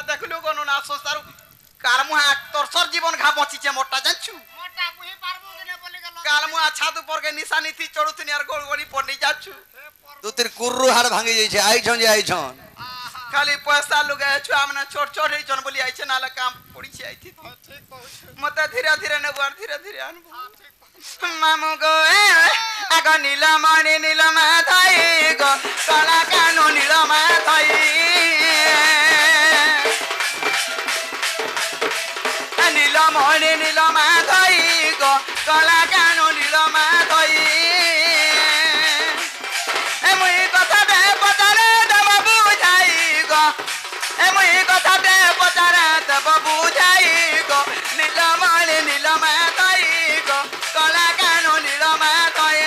देखलु कोन ना सोसारु कालमुहा तोरसर जीवन घा बचिचे मोटा जानछु मोटा बुही पारबो के ने बोली गेल कालमुहा छातु पर के निशानी थी चढ़ुतनी यार गोल गोली पड़ी जाछु तू तेरे कुर्रू हाड़ भांगी जाई छे आई छन जे आई छन खाली पैसा लुगा छुआ हमने छोट छोट ही जन बोली आई छे नाला काम पड़ी छे आई थी ठीक कहू मते धीरे धीरे ने बार धीरे धीरे अनुभव मामू गो आग नीलमणि नीलमा धाई गो कला कानु नीलमा धाई नीलमणि नीलमा धाई गो कला कानु नीलमा धाई ए मुई कथा दे पतारे देव बुझाई गो ए मुई कथा दे पतारे देव बुझाई गो नीलमणि नीलमा धाई गो कला कानु नीलमा धाई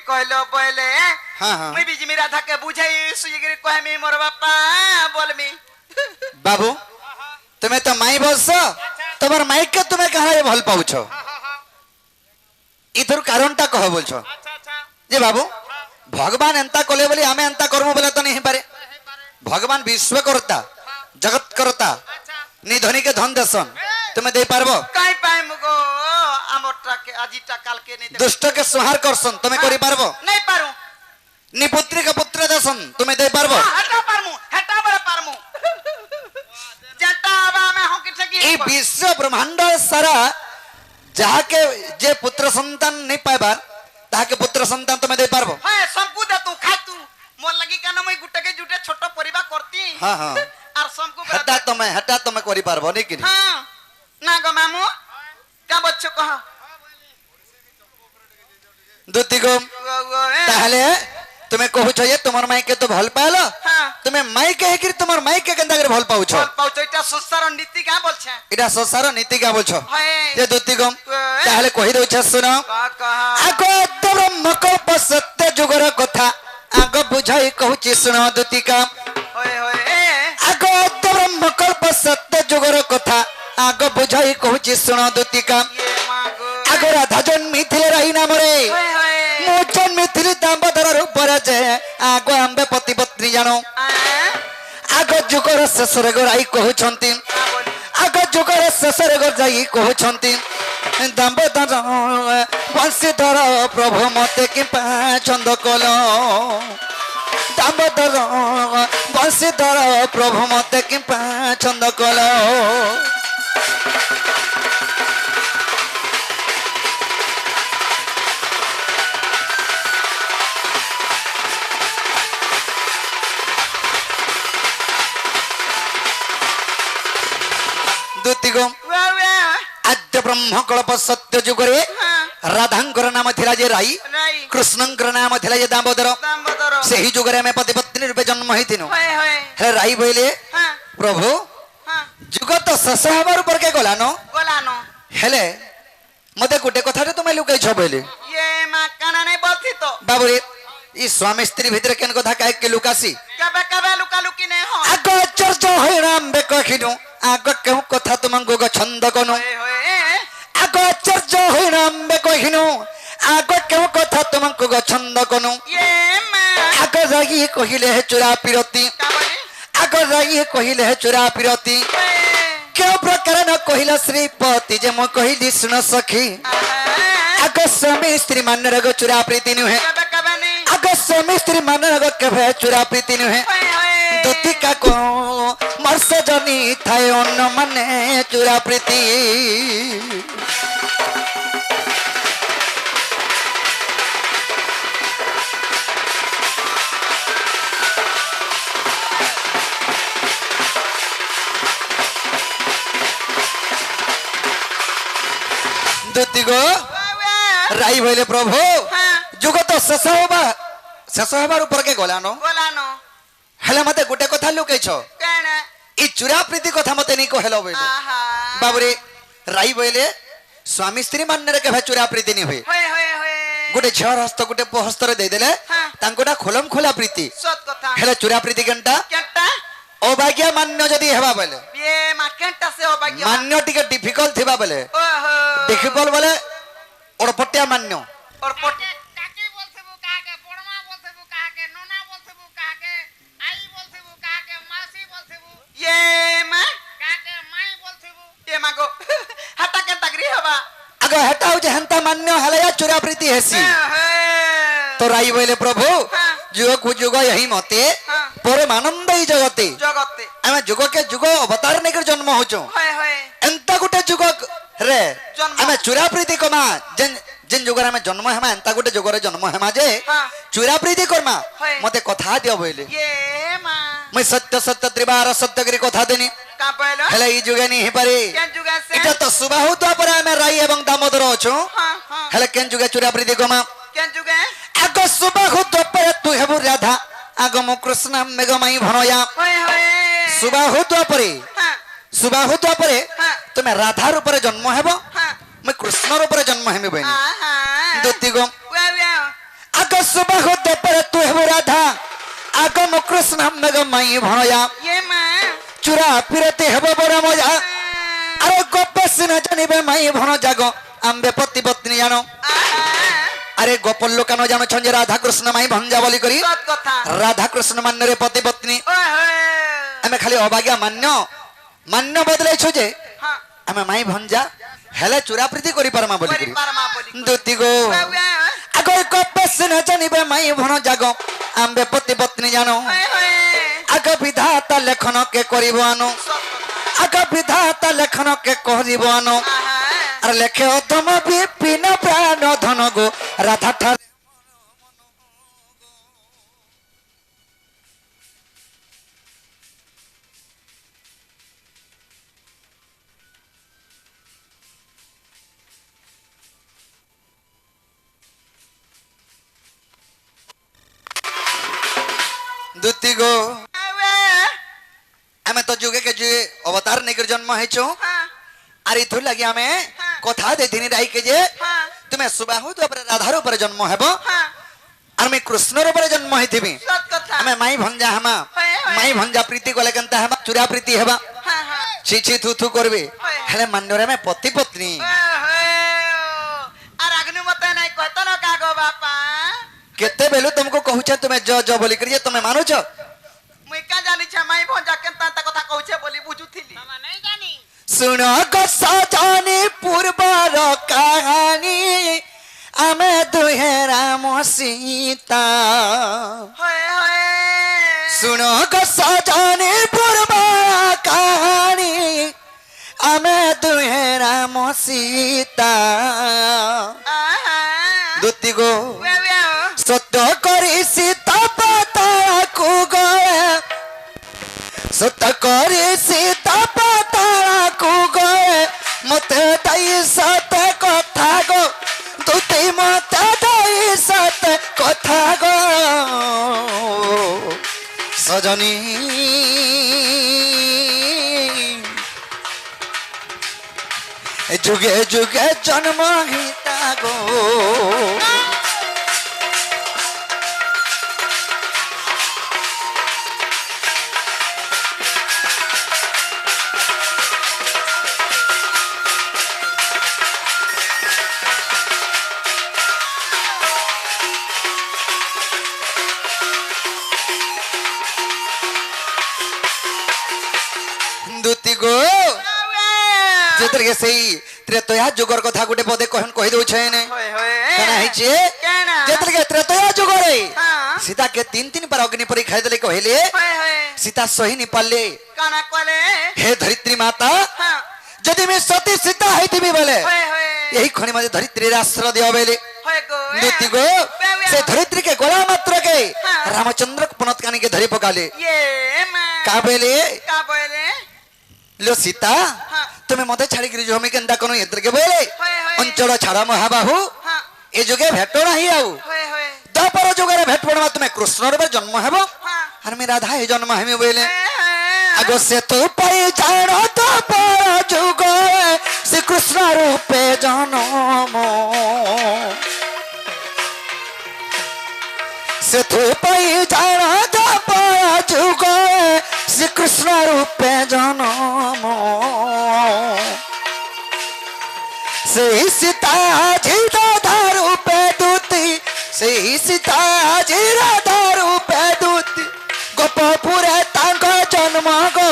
कहलो बोले हां हां मैं बीज मेरा था के बुझाई सुयगिरी कहे मी मोर बापा बोल मी बाबू तुम्हें तो माई बस तुम्हार माइक के तुम्हें कहा ये भल पाउछ इधर कारणटा कह बोलछ अच्छा अच्छा जे बाबू भगवान एंता कले बोली आमे एंता करमु बोले तो नहीं पारे भगवान विश्व करता जगत करता निधनी के धन देसन तुम्हें दे पारबो काई पाए मुगो आमोटा के आजीटा काल के नहीं दुष्ट के संहार करसन तुम्हें करि पारबो नहीं पारू निपुत्री का पुत्र देसन तुम्हें दे पारबो हटा बरा पारमु जटा बा में हो कि ठगी ई विश्व ब्रह्मांड सारा जहा के जे पुत्र संतान नहीं पाइबार ताहा के पुत्र संतान तुम्हें दे पारबो हां सबको दे तू खा तू मोर लगी काना मैं गुटे के जुटे छोटो परिवार करती हां हां और सबको हटा तुम्हें करि पारबो नहीं कि हां ना गो मामू का बच्चो कह दुती को ताहले तुम्हें कहू छ ये तुमर माई के तो भल पालो हां तुम्हें माई के कि तुमर माई के केंदा करे भल पाउ छ भल पाउ छ इटा सुसार नीति का बोल छ इटा संसार नीति का बोल छ हाय ये दुती को ताहले कहि दउ छ सुनो का कहा आगो ब्रह्म को सत्य जुगर कथा आगो बुझाई कहू छी सुनो दुती का होय होय आगो ब्रह्म को सत्य जुगर कथा आगो बुझाई कहू छी सुनो दुती का ये मागो आगो राधा जन्मी थिले रही नाम रे होय होय मो जन्मी थिली दामोदर रूप जे आगो आंबे पति पत्नी जानो आगो जुगर शेषरे गोराई कहू छंती आगो जुगर शेषरे गोर जाई कहू छंती दामोदर बंशीधर प्रभु मते कि छंद कलो दामोदर बंशीधर प्रभु मते कि छंद कलो दुतिगो आद्य ब्रह्म कल्प सत्य जुगरे ରାଧାଙ୍କର ନାମ ଥିଲା ଯେ ରାଇ ରାଇ କୃଷ୍ଣଙ୍କର ନାମ ଥିଲା ଯେ ଦାମୋଦର ଦାମୋଦର ସେହି ଯୁଗରେ ଆମେ ପତି ପତ୍ନୀ ରୂପେ ଜନ୍ମ ହେଇଥିନୁ ହଏ ହଏ ହେଲେ ରାଇ ବୋଇଲେ ହଁ ପ୍ରଭୁ ହଁ ଯୁଗ ତ ଶେଷ ହେବାର ଉପରକେ ଗଲାନ ଗଲାନ ହେଲେ ମତେ ଗୋଟେ କଥାଟେ ତୁମେ ଲୁକେଇଛ ବୋଇଲେ ये माँ काना नहीं बोलती तो ବାବୁରେ ଇ ସ୍ୱାମୀ ସ୍ତ୍ରୀ ଭିତରେ କେନ୍ କଥା କାହିଁକି ଲୁକାସି कबे कबे लुका लुकी नहीं हो ଆଗ ଆଚର୍ଯ୍ୟ ହଇରାମ ବେ କହିନୁ ଆଗ କେଉଁ କଥା ତୁମଙ୍କୁ ଛନ୍ଦ କନୁ होए होए ଆଗ ଆଚର୍ଯ୍ୟ ହଇରାମ ବେ କହିନୁ ଆଗ କେଉଁ କଥା ତୁମଙ୍କୁ ଛନ୍ଦ କନୁ ये माँ ଆଗ ଯାଇ କହିଲେ ହେ ଚୋରା ପିରତି क्या बोली ଆଗ ଯାଇ କହିଲେ ହେ ଚୋରା ପିରତି होए କେଉଁ ପ୍ରକାର ନ କହିଲା ଶ୍ରୀପତି ଯେ ମୁଁ କହିଲି ଶୁଣ ସଖୀ ଆଗ ସ୍ୱାମୀ ସ୍ତ୍ରୀ ମାନର ଚୋରା ପ୍ରୀତି ନୁହେଁ कबे कबे नहीं ଆଗ ସ୍ୱାମୀ ସ୍ତ୍ରୀ ମାନର କେବେ ଚୋରା ପ୍ରୀତି ନୁହେଁ होए होए ଦୁତିକା କୁ ମର୍ଷ ଜନି ଥାଏ ଅନ୍ନ ମାନେ ଚୋରା ପ୍ରୀତି ଦୁତି ଗো ରାଇ ବୋଇଲେ ପ୍ରଭୁ हाँ ଯୁଗ ତ ଶେଷ ହେବାର ଉପରକେ ଗଲାନ बोलानो ହେଲେ ମତେ ଗୋଟେ କଥା ଲୁକେଇଛ कहना ଇ ଚୋରା ପ୍ରୀତି କଥା ମତେ ନେଇ କହିଲ ବୋଇଲେ आहा ବାବୁରେ ରାଇ ବୋଇଲେ ସ୍ୱାମୀ ସ୍ତ୍ରୀ ମାନରେ କେବେ ଚୋରା ପ୍ରୀତି ନି ହୁଏ होए होए होए ଗୋଟେ ଝିଅର ହସ୍ତ ଗୋଟେ ପୁଅ ହସ୍ତରେ ଦେଇଦେଲେ ହଁ। ତାଙ୍କଟା ଖୋଲମ ଖୋଲା ପ୍ରୀତି सत कथा ହେଲେ ଚୋରା ପ୍ରୀତି କେନ୍ଟା केंटा ଅଭାଗ୍ୟ ମାନ୍ୟ ଯଦି ହେବା ବୋଲେ ये माँ केंटा से हो बाकी ମାନ୍ୟ ଟିକେ ଡିଫିକଲ୍ଟ ଥିବା ବୋଲେ ओहो ଡିଫିକଲ୍ଟ ବୋଲେ ଅଡ଼ପଟିଆ ମାନ୍ୟ और पोट কাকি বলছিবু কাকে বড়মা বলছিবু কাকে নোনা বলছিবু কাকে আই বলছিবু কাকে মাসি বলছিবু ये माँ কাকে মাই বলছিবু ये माँ को हटा के तगरी हवा ଆଗ ହେଟା ହଉଛି ହେନ୍ତା ମାନ୍ୟ ହେଲେ ୟା ଚୋରା ପ୍ରୀତି ହେସି ओहो ତ ରାଇ ବୋଇଲେ ପ୍ରଭୁ ହଁ। ଯୁଗକୁ ଯୁଗ ଏହି ମତେ ହଁ। ପରମାନନ୍ଦ ଏଇ ଜଗତେ जगते ଆମେ ଯୁଗକେ ଯୁଗ ଅବତାର ନେଇକରି ଜନ୍ମ ହଉଛୁ होए होए ଏନ୍ତା ଗୋଟେ ଯୁଗ ରେ ଜନ୍ମ। ଆମେ ଚୋରା ପ୍ରୀତି କମା ଯେନ୍ ଯୁଗରେ ଆମେ ଜନ୍ମ ହେମା ଏନ୍ତା ଗୋଟେ ଯୁଗରେ ଜନ୍ମ ହେମା ଯେ ହଁ। ଚୋରା ପ୍ରୀତି କର୍ମା ହଏ। ମତେ କଥା ଦିଅ ବୋଇଲେ ये माँ ମୁଇଁ ସତ୍ୟ ସତ୍ୟ ତ୍ରିବାର ସତ୍ୟ କରି କଥା ଦେନି का बोलो ହେଲେ ଏଇ ଯୁଗେ ନି ହେଇପାରେ क्या जुगा से ଏଟା ତ ସୁବା ହଉଥିବା ପରେ ଆମେ ରାଇ ଏବଂ ଦାମୋଦର ଅଛୁ हाँ हाँ ହେଲେ କେନ୍ ଯୁଗେ ଚୋରା ପ୍ରୀତି କମା क्या जुगा ଆଗ ସୁବା ହଉଥିବା ପରେ ତୁ ହେବୁ ରାଧା ଆଗ ମୁଁ କୃଷ୍ଣ ମେଘମାଇ ଭଣୟା होए होए ସୁବା ହଉଥିବା ପରେ हाँ ସୁବା ହଉଥିବା ପରେ ହଁ। ତୁମେ ରାଧା ରୂପରେ ଜନ୍ମ ହେବ हाँ ମୁଁ କୃଷ୍ଣ ରୂପରେ ଜନ୍ମ ହେମି ବହିନି आहा ଦୁତି ଗो वाह ଆଗ ସୁବା ହଉଥିବା ପରେ ତୁ ହେବୁ ରାଧା ଆଗ ମୁଁ କୃଷ୍ଣ ମେଘମାଇ ଭଣୟା ये माँ ଚୁରା ପିରତି ହେବ ବଡ଼ ମଜା ଆରେ ଗୋପ ସିନା ଜାଣିବେ ମାଇ ଭଣ ଜାଗ ଆମ୍ବେ ପତି ପତ୍ନୀ ଜାଣ आहा আরে গোপন লোকানো জানোছন যে রাধা কৃষ্ণ মাই ভঞ্জা বলি করি सत कथा রাধা কৃষ্ণ মান্যরে পতি পত্নী ओहो আমি খালি অবাগ্যা মান্য বদলাইছো যে हाँ আমি মাই ভঞ্জা হেলে চোরা প্রীতি করি পারমা বলি परी করি परमा परी দুতি গো वाह আগে কপস না জানিবে মাই ভণ জাগ আম্বে পতি পত্নী জানো होए होए আগে বিধাতা লেখন কে করিব আনো सत कथा আগে বিধাতা লেখন কে করিব আনো आहा আর লেখে অধম বিপিন প্রাণ ধন গো রাধা ঠার দুতি গো वाह ଆମେ ତ ଯୁଗେ କେ ଯୁଗେ ଅବତାର ନେଇକରି ଜନ୍ମ ହେଇଛୁ हाँ ଆରେ ଏଥିରୁ ଲାଗି ଆମେ ହଁ। କଥା ଦେଇଥିନି ରାଇକେ ଯେ हाँ ତୁମେ ସୁବାହୁ ତାପରେ ରାଧାର ଉପରେ ଜନ୍ମ ହେବ हाँ আর আমি কৃষ্ণর উপরে জন্ম হইথিবি सत कथा আমি মাই ভঞ্জা হেমা হয়ে, হয়ে। মাই ভঞ্জা প্রীতি কলে কেনতা হেবা চুরা প্রীতি হেবা हाँ हाँ ছি ছি থু থু করবে হয়ে। হেলে মান্যরে আমি পতি পত্নী ओहो আর আগ্নি মতে নাই কত ন কাগো বাপা কেতে বেলু তুমको कहूचे तुम्हें ज ज बोली करिए तुम्हें मानुच মুই কা জানি ছামাই ভঞ্জা কেনতা তা কথা কইছে বলি বুঝুথিলি মামা নাই জানি सुनो गो सजानी पूर्वर कहानी आमे दुहे राम सीता होए होए सुनो गो सजानी पूर्वर कहानी आमे दुहे राम सीता आहा दुती गो वे वे सत्य करी सीता पता को गए सत्य करी सीता पता को गए मते दाई सत्य कथा गो মতে দেই সত কথা গো সজনী যুগে যুগে জন্ম হিতা গো দুতি গো যেতরে সেই ত্রেতয়া যুগর কথা গোটে পদে কহন কহি দউছেন होय होय কেন হইছে কেনা যেতরে ত্রেতয়া যুগরে हां সীতা কে তিন তিন বার অগ্নি পরীক্ষা দেলে কহিলে होय होय সীতা সহি নি পারলে কানা কলে হে ধরিত্রী মাতা हां যদি আমি সতী সীতা হইতিবি বলে होय होय এই খনি মাঝে ধরিত্রীর আশ্রয় দিও বেলে होय गो দুতি গো সে ধরিত্রী কে গোলা মাত্র কে হ্যাঁ। রামচন্দ্র পুনত কানি কে ধরি পকালে ये मा কা বেলে का बोले লো সীতা হ্যাঁ। তুমি মতে ছাড়ি গিরি জমি কেন্দা কোন এদ্রকে বলে होय होय অঞ্চল ছাড়া মহাবাহু हां এ যুগে ভেট নাহি আউ होय होय দ্বাপর যুগরে ভেট পড়বা তুমি কৃষ্ণর বে জন্ম হেব हां আর আমি রাধা এ জন্ম হেমি বলে हां আগো সে তো পাই জানো দ্বাপর যুগ শ্রীকৃষ্ণ রূপে জন্ম সে তো পাই জানো দ্বাপর যুগ শ্রীকৃষ্ণ রূপে জন্ম সেই সীতা রাধা রূপে দুতি সেই সীতা রাধা রূপে দুতি গোপপুরে তাঙ্ক জন্ম গো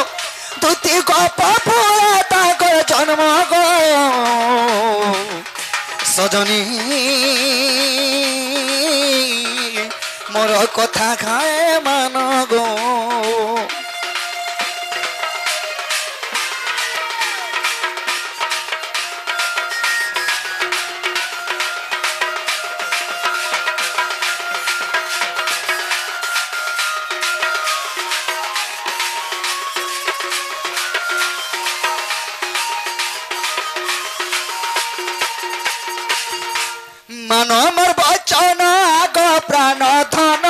দুতি গোপপুরে তাঙ্ক জন্ম গো সজনী মোর কথা খায় মান গো মান মোর বচন আগ প্রাণ ধন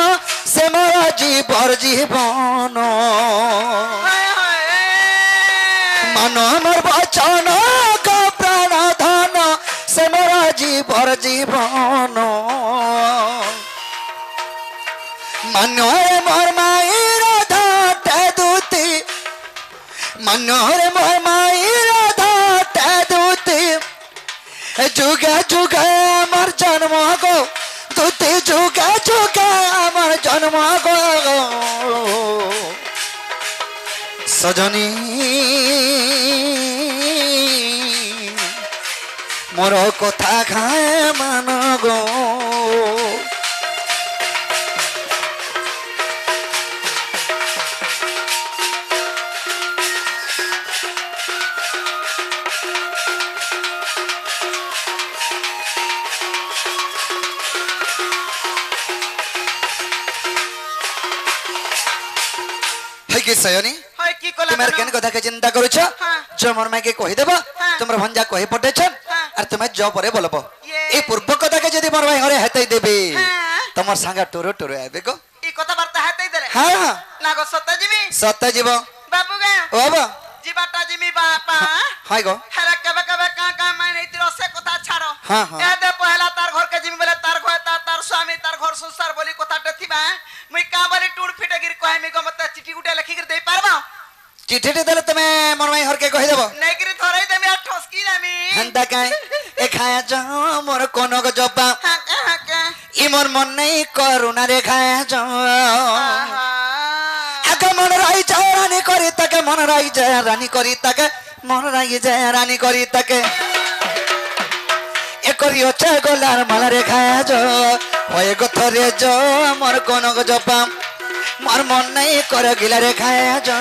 সে মোর জীবর জীবন होय होय মান মোর বচন আগ প্রাণ ধন সে মোর জীবর জীবন মানরে মোর মায়ের ধাতে দুতি মানরে মোর মায়ের ধাতে দুতি যুগে যুগে আমার জন্ম গো দুতি যুগে যুগে আমার জন্ম গো সজনী মোর কথা খায় মান গো কি সয়নি होय की कोला তোমার কেন কথা কে চিন্তা করছ হ্যাঁ। জমর মাকে কহি দেব হ্যাঁ। তোমার ভঞ্জা কহি পটেছন হ্যাঁ। আর তুমি জ পরে বলব ইয়ে। এই পূর্ব কথা কে যদি মোর ভাই ঘরে হেতাই দেবে হ্যাঁ। তোমার সাঙ্গা টুরু টুরু আইবে গো ई কথা বার্তা হাতেই দেলে হ্যাঁ না গো সত্য জিমি সত্য জীব বাবু গে ও বাবা জীবাটা জিমি বাপা হাই গো হেরা কেবে কেবে কা কা মানে ইতির সে কথা ছাড়ো হ্যাঁ, হ্যাঁ। এ দে পহলা তার ঘর কে জিমি বলে তার ঘর তার স্বামী তার ঘর সংসার বলি কথাটা থিবা মুই কা বলি টুড় ফিটে গির কহে মি গো মতে চিঠি গুটে লেখি গির দেই পারবা চিঠিটি দেলে তুমি মোর ভাই ঘরকে কহি দেব নেই গির ধরাই দেমি আর ঠসকি দেমি হেন্তা কাই এ খায়া যা মোর কোনক জপা হ্যাঁ হ্যাঁ হ্যাঁ ই মোর মন নেই করুণা রে খায়া যা আহা আগে মন রাই যায় রানী করি তাকে মন রাই যায় রানী করি তাকে মন রাই যায় রানী করি তাকে এ করি হচ্ছে গোলার মালা রে খায়া যা হয়ে গথরে যা মোর কোনক জপা মোর মন নেই করে গিলা রে খায়া যা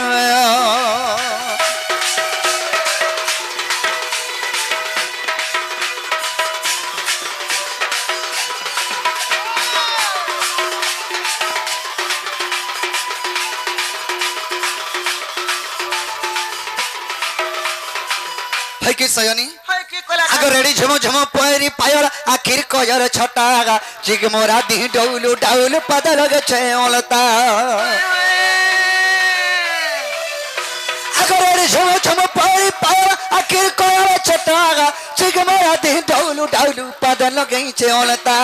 হয় কি সয়নি হয় কি কলা आगो रेडी झुमो झुमो पैरी पायल आखिर कयर छटा चिक मोरा दी डौलू डाउल पद लगे छे ओलता आगो रेडी झुमो झुमो पैरी पायल आखिर कयर छटा चिक मोरा दी डौलू डाउल पद लगे छे ओलता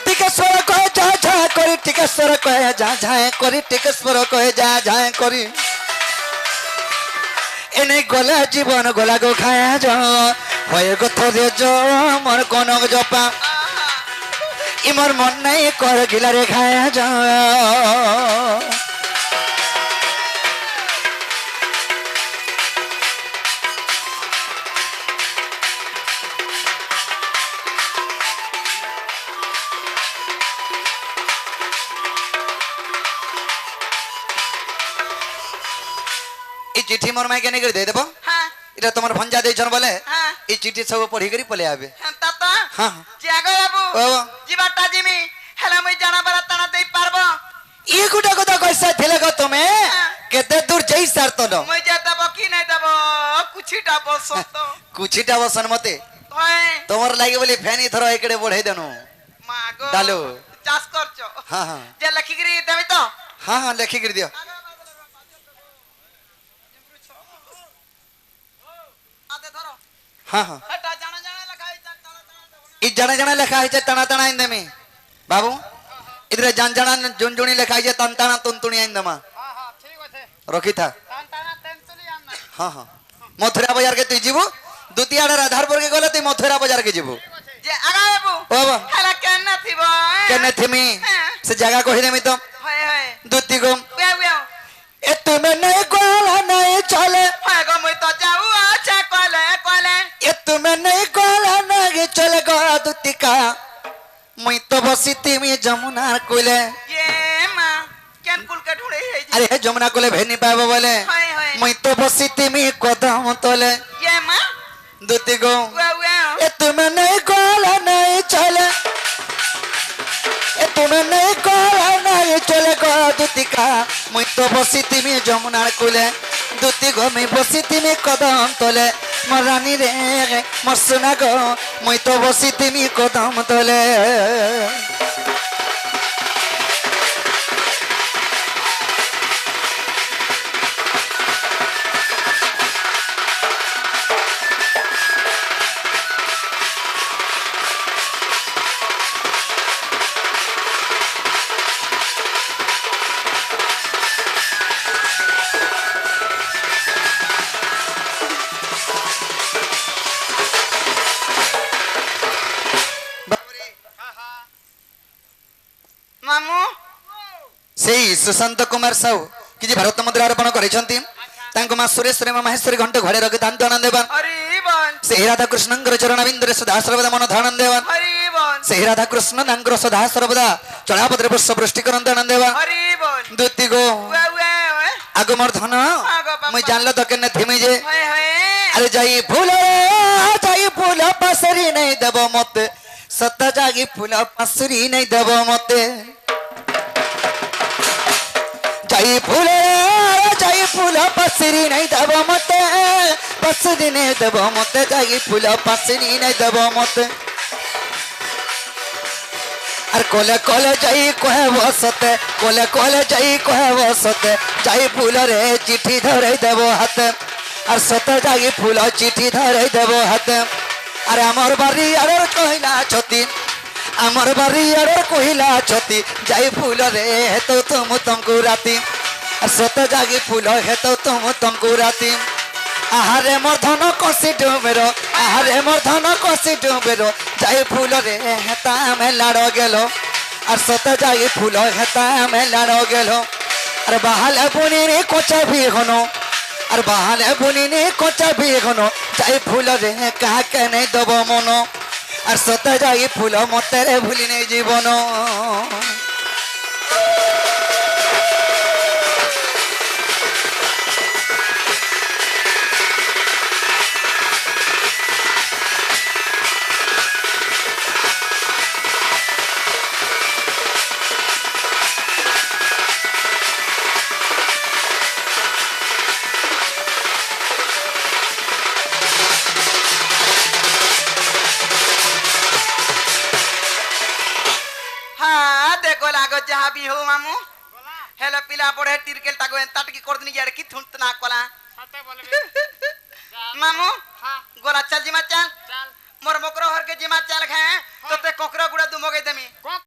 टिकेश्वर कहे जा जा करी टिकेश्वर कहे जा जा करी टिकेश्वर कहे जा जा करी एने गला जीवन गला गो खाया जा होए गो थोरे जो मोर कोनक जपा इमर मन नहीं कर गिला रे खाया जा चिट्ठी मोर माई के नहीं दे देबो हां इटा तमर भंजा दे छन बोले हां ई चिट्ठी सब पढ़ी करी पले आबे ताता हां जागो बाबू ओ जीवाटा जिमी हेला मुई जाना बरा ताना देई पारबो ई गुटा को तो कैसा थिले को तुमे केते दूर जई सार तो न मुई जा दबो की नहीं दबो कुछीटा बसो तो कुछीटा बसन मते होय तमर लागि बोली फैन इथरो एकड़े बढ़ाई देनु मागो डालो चास करचो हां हां जे लखी गिरी देबी तो हां हां लिखि गिर दियो आते धरो हां हां हटा जाना जाना लखाई ताना ई जणे जणे लिखा है तना तना इंदे में बाबू इधर जान जाना जुनजुनी लिखा है तन तना तुनतुनी इंदमा हां हां ठीक होथे रखी था ताना तेंतुली आना हां हां मथुरा बाजार के तू जीवो दुतिया आधारपुर के गले तू मथुरा बाजार के जीवो जे आगा बाबू बाबा हेला केन थिबो केने थेमी से जगह कहि देमी तो होय होय दुती गो वे वे ए तुम्हें नहीं कोला नहीं चले होय गो मुई तो जाऊ अच्छा कोले कोले ए तुम्हें नहीं कोला नहीं चले गो दुती का मुई तो बसी तिमी जमुना कोले ये मां केन कुल के ढूंढे है जी अरे हे जमुना कोले भेनी पाबो बोले होय होय मुई तो बसी तिमी कदम तोले ये मां दुती गो वे वे ए तुम्हें नहीं कोला नहीं चले ए तुम्हें नहीं कोला नहीं चले गो दुती का मुई तो बसी तिमी जमुना कोले दुती गो मैं बसी तिमी कदम तोले मोर रानी रे मोर सोना गो मुई तो बसी तिमी कदम तोले मामू सेई सुशांत कुमार साहू कि भारत मुद्रा अर्पण करिसंती तांको मा सुरेश्वरी महेश्वरी घंटे घरे रखि दान आनंद देवन हरि बोल से राधा कृष्णंकर चरण बिंदुरे सदा सर्वदा मन धानंद देवन हरि बोल से राधा कृष्ण दांकर सदा सर्वदा चलापत्र पुष्प वृष्टि करंत आनंद देवन हरि बोल दुती गो वे वे आगो मोर धन मैं जानलो तो केने थेमी जे होय होय अरे जाई फूल पसरी नहीं देबो मते सत्ता जागी फूल पसरी नहीं देबो मते जाई फूल पसरी नहीं देबो मते पसरी नहीं देबो मते जाई फूल पसरी नहीं देबो मते अरे कोले कोले जाई कहे बसते कोले कोले जाई कहे बसते जाई फूल रे चिट्ठी धरे देबो हाथ और सते जाई फूल चिट्ठी धरे देबो हाथ अरे आमर बारी अरे कहिला छती आमर बारी अरे कहिला छती जाई फूल रे हेतो तुमको राती और सते जाई फूल हेतो तुमको राती आहारे मोर धन कसी डुबेरो आहारे मोर धन कसी डुबेरो जाई फूल रे हेता में लाड़ो गेलो और सते जाई फूल हेता में लाड़ो गेलो अरे बहाले बुनी रे कोचा भी हनो और बहाले बुनी रे कोचा भी हनो जाई फूल रे कहा के नहीं दबो मनो और सते जाई फूल मते रे भूली नहीं जीवनो गला आगो जहाँ भी हो मामू बोला हेलो पिला पड़े टिरकेल ताको एंता की कर दनी यार की थुंत ना कोला सत्य बोलबे मामू हां गोला चल जिमा चल चल मोर मकरो हर के जिमा चल खाए तो ते कोकरा गुड़ा दुमोगे दमी को